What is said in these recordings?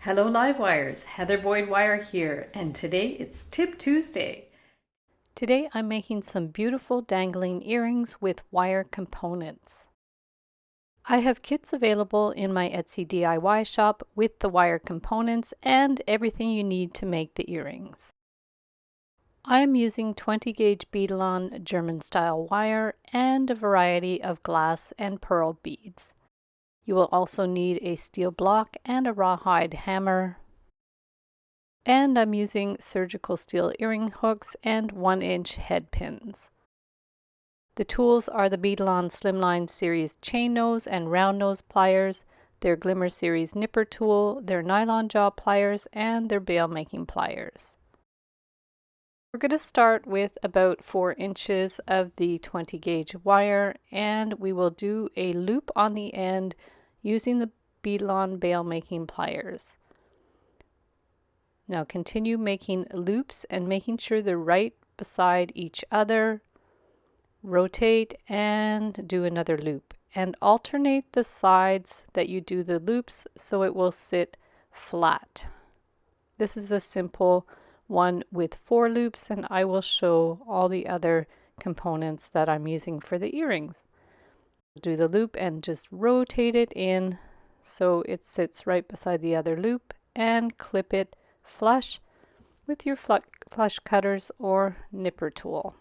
Hello Livewires, Heather Boyd Wire here, and today it's Tip Tuesday. Today I'm making some beautiful dangling earrings with wire components. I have kits available in my Etsy DIY shop with the wire components and everything you need to make the earrings. I am using 20 gauge Beadalon German style wire and a variety of glass and pearl beads. You will also need a steel block and a rawhide hammer. And I'm using surgical steel earring hooks and 1-inch head pins. The tools are the Beadalon Slimline Series chain nose and round nose pliers, their Glimmer Series nipper tool, their nylon jaw pliers, and their bail making pliers. We're going to start with about 4 inches of the 20 gauge wire, and we will do a loop on the end using the Beadalon bail making pliers. Now continue making loops and making sure they're right beside each other. Rotate and do another loop. And alternate the sides that you do the loops so it will sit flat. This is a simple one with 4 loops, and I will show all the other components that I'm using for the earrings. Do the loop and just rotate it in so it sits right beside the other loop, and clip it flush with your flush cutters or nipper tool.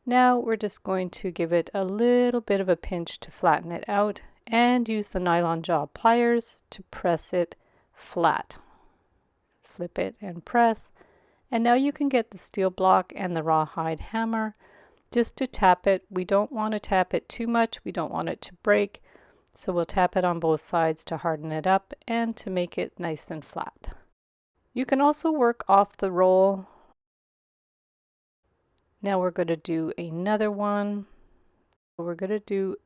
Now we're just going to give it a little bit of a pinch to flatten it out and use the nylon jaw pliers to press it flat. Flip it and press, and now you can get the steel block and the rawhide hammer just to tap it. We don't want to tap it too much, we don't want it to break, so we'll tap it on both sides to harden it up and to make it nice and flat. You can also work off the roll. Now we're going to do another one. We're going to do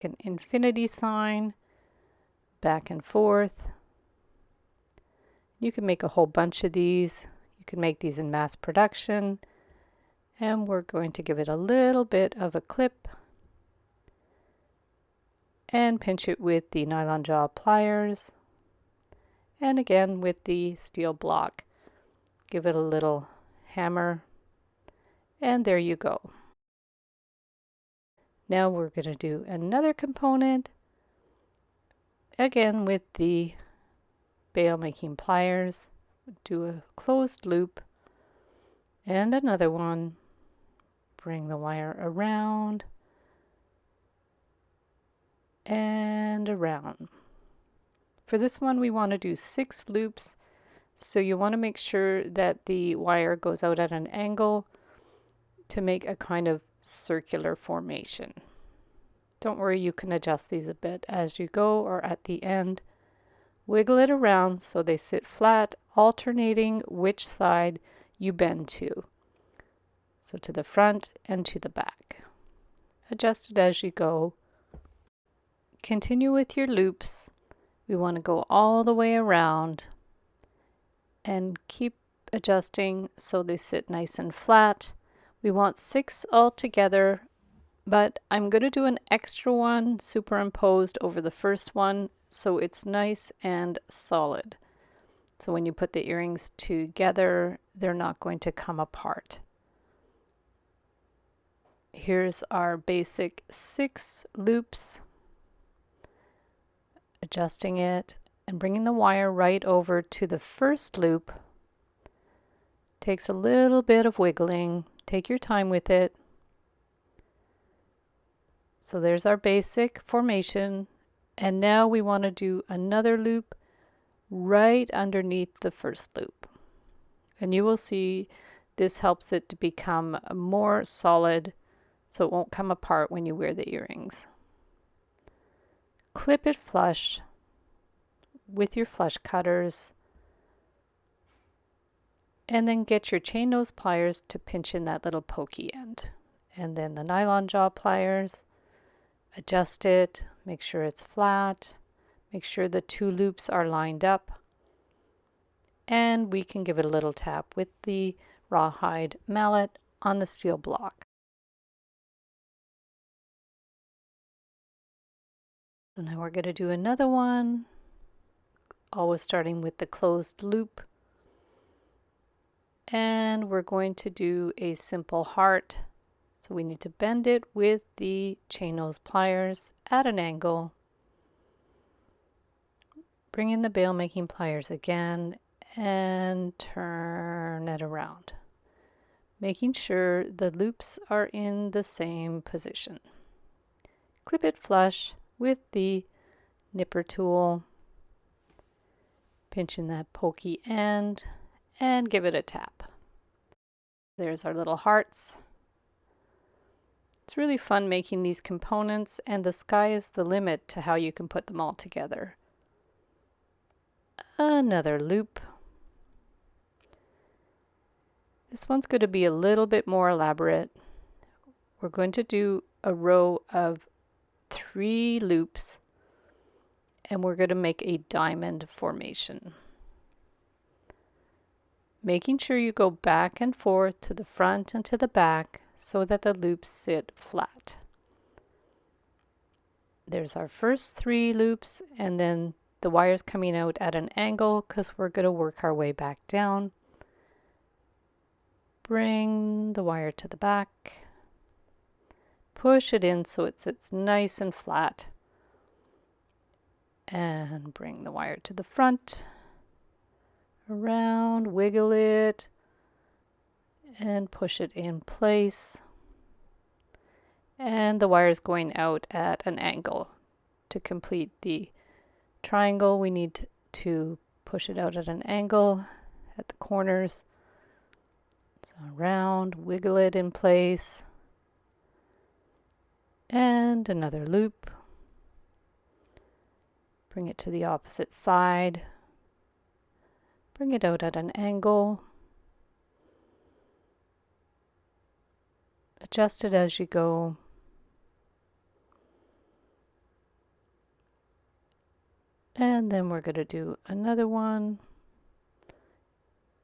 an infinity sign back and forth. You can make a whole bunch of these. You can make these in mass production. And we're going to give it a little bit of a clip and pinch it with the nylon jaw pliers. And again with the steel block. Give it a little hammer. And there you go. Now we're going to do another component, again with the bail making pliers. Do a closed loop and another one. Bring the wire around and around. For this one we want to do 6 loops, so you want to make sure that the wire goes out at an angle to make a kind of circular formation. Don't worry, you can adjust these a bit as you go or at the end. Wiggle it around so they sit flat, alternating which side you bend to. So to the front and to the back. Adjust it as you go. Continue with your loops. We want to go all the way around and keep adjusting so they sit nice and flat. We want 6 altogether, but I'm going to do an extra one superimposed over the first one so it's nice and solid. So when you put the earrings together, they're not going to come apart. Here's our basic 6 loops. Adjusting it and bringing the wire right over to the first loop. Takes a little bit of wiggling. Take your time with it. So there's our basic formation, and now we want to do another loop right underneath the first loop. And you will see this helps it to become more solid so it won't come apart when you wear the earrings. Clip it flush with your flush cutters, and then get your chain nose pliers to pinch in that little pokey end. And then the nylon jaw pliers, adjust it, make sure it's flat, make sure the 2 loops are lined up, and we can give it a little tap with the rawhide mallet on the steel block. So now we're going to do another one. always starting with the closed loop. And we're going to do a simple heart. So we need to bend it with the chain nose pliers at an angle. Bring in the bail making pliers again and turn it around, making sure the loops are in the same position. Clip it flush with the nipper tool, pinch in that pokey end and give it a tap. There's our little hearts. It's really fun making these components, and the sky is the limit to how you can put them all together. Another loop. This one's going to be a little bit more elaborate. We're going to do a row of 3 loops, and we're going to make a diamond formation. Making sure you go back and forth to the front and to the back so that the loops sit flat. There's our first 3 loops, and then the wire's coming out at an angle because we're going to work our way back down. Bring the wire to the back. Push it in so it sits nice and flat. And bring the wire to the front. Around, wiggle it, and push it in place. And the wire is going out at an angle. To complete the triangle, we need to push it out at an angle at the corners. So around, wiggle it in place, and another loop. Bring it to the opposite side. Bring it out at an angle. Adjust it as you go. And then we're going to do another one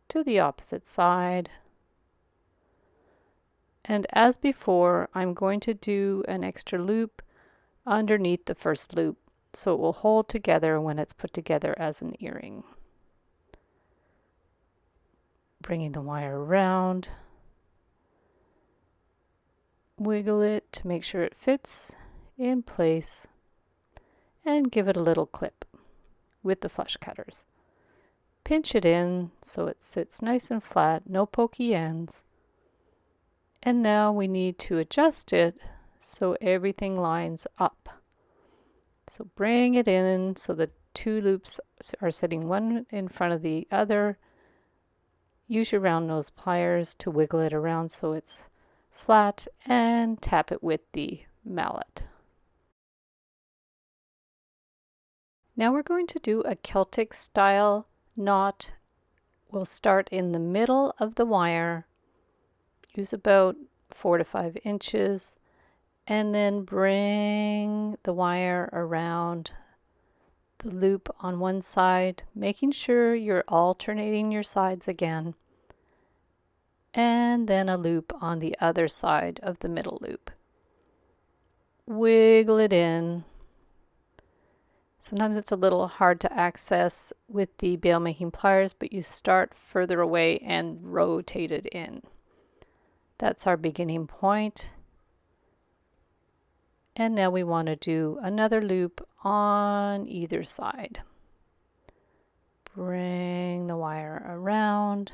to the opposite side. And as before, I'm going to do an extra loop underneath the first loop so it will hold together when it's put together as an earring. Bringing the wire around, wiggle it to make sure it fits in place, and give it a little clip with the flush cutters. Pinch it in so it sits nice and flat, no pokey ends. And now we need to adjust it so everything lines up. So bring it in so the 2 loops are sitting one in front of the other. Use your round nose pliers to wiggle it around so it's flat, and tap it with the mallet. Now we're going to do a Celtic style knot. We'll start in the middle of the wire. Use about 4 to 5 inches, and then bring the wire around the loop on one side, making sure you're alternating your sides again, and then a loop on the other side of the middle loop. Wiggle it in. Sometimes it's a little hard to access with the bail making pliers, but you start further away and rotate it in. That's our beginning point. And now we want to do another loop on either side. Bring the wire around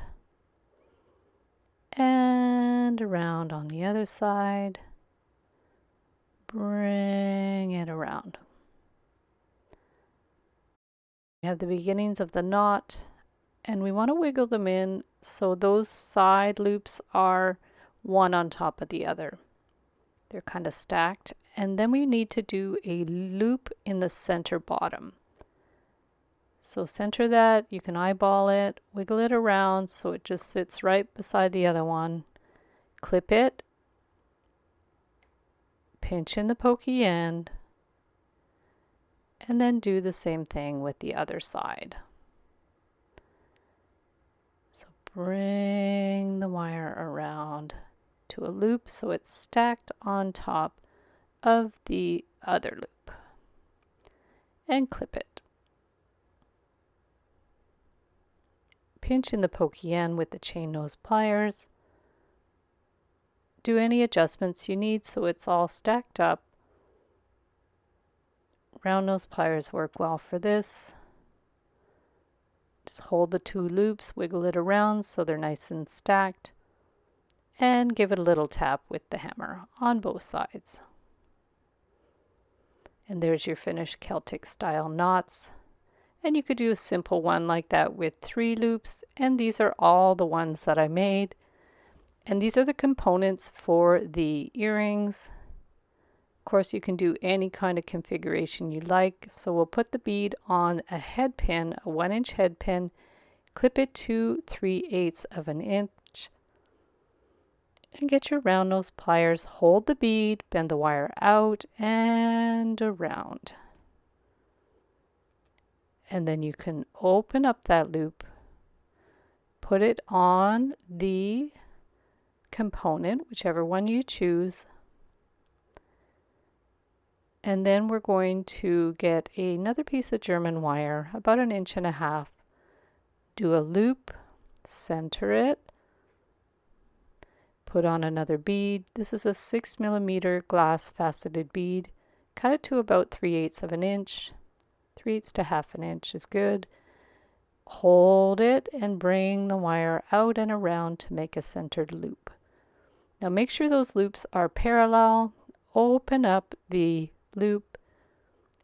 and around on the other side. Bring it around. We have the beginnings of the knot, and we want to wiggle them in so those side loops are one on top of the other. They're kind of stacked, and then we need to do a loop in the center bottom. So center that, you can eyeball it, wiggle it around so it just sits right beside the other one. Clip it, pinch in the pokey end, and then do the same thing with the other side. So bring the wire around to a loop so it's stacked on top of the other loop, and clip it. pinch in the pokey end with the chain nose pliers. Do any adjustments you need so it's all stacked up. Round nose pliers work well for this. Just hold the two loops, wiggle it around so they're nice and stacked, and give it a little tap with the hammer on both sides. And there's your finished Celtic style knots. And you could do a simple one like that with 3 loops, and these are all the ones that I made. And these are the components for the earrings. Of course, you can do any kind of configuration you like. So we'll put the bead on a head pin, a 1-inch head pin, clip it to 3/8 of an inch, and get your round nose pliers, hold the bead, bend the wire out and around. And then you can open up that loop, put it on the component, whichever one you choose. And then we're going to get another piece of German wire, about 1.5 inches, do a loop, center it, put on another bead. This is a 6mm glass faceted bead. Cut it to about 3/8 of an inch. 3/8 to 1/2 inch is good. Hold it and bring the wire out and around to make a centered loop. Now make sure those loops are parallel. Open up the loop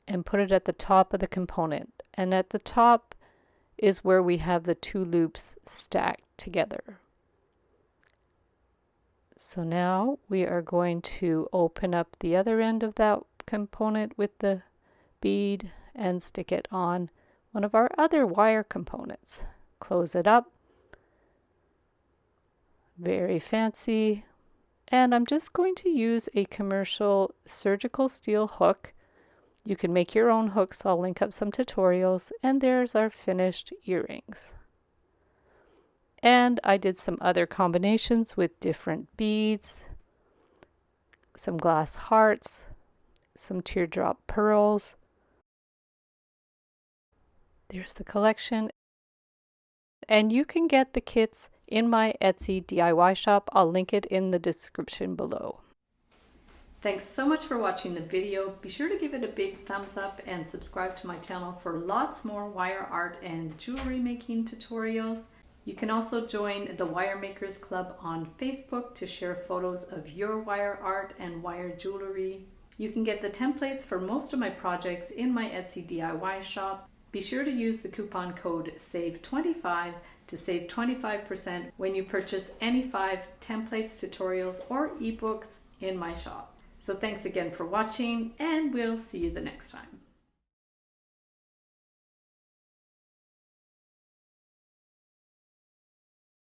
and put it at the top of the component, and at the top is where we have the 2 loops stacked together. So now we are going to open up the other end of that component with the bead and stick it on one of our other wire components. Close it up. Very fancy. And I'm just going to use a commercial surgical steel hook. You can make your own hooks. I'll link up some tutorials. And there's our finished earrings. And I did some other combinations with different beads, some glass hearts, some teardrop pearls. There's the collection. And you can get the kits in my Etsy DIY shop. I'll link it in the description below. Thanks so much for watching the video. Be sure to give it a big thumbs up and subscribe to my channel for lots more wire art and jewelry making tutorials. You can also join the Wire Makers Club on Facebook to share photos of your wire art and wire jewelry. You can get the templates for most of my projects in my Etsy DIY shop. Be sure to use the coupon code SAVE25 to save 25% when you purchase any 5 templates, tutorials, or ebooks in my shop. So thanks again for watching, and we'll see you the next time.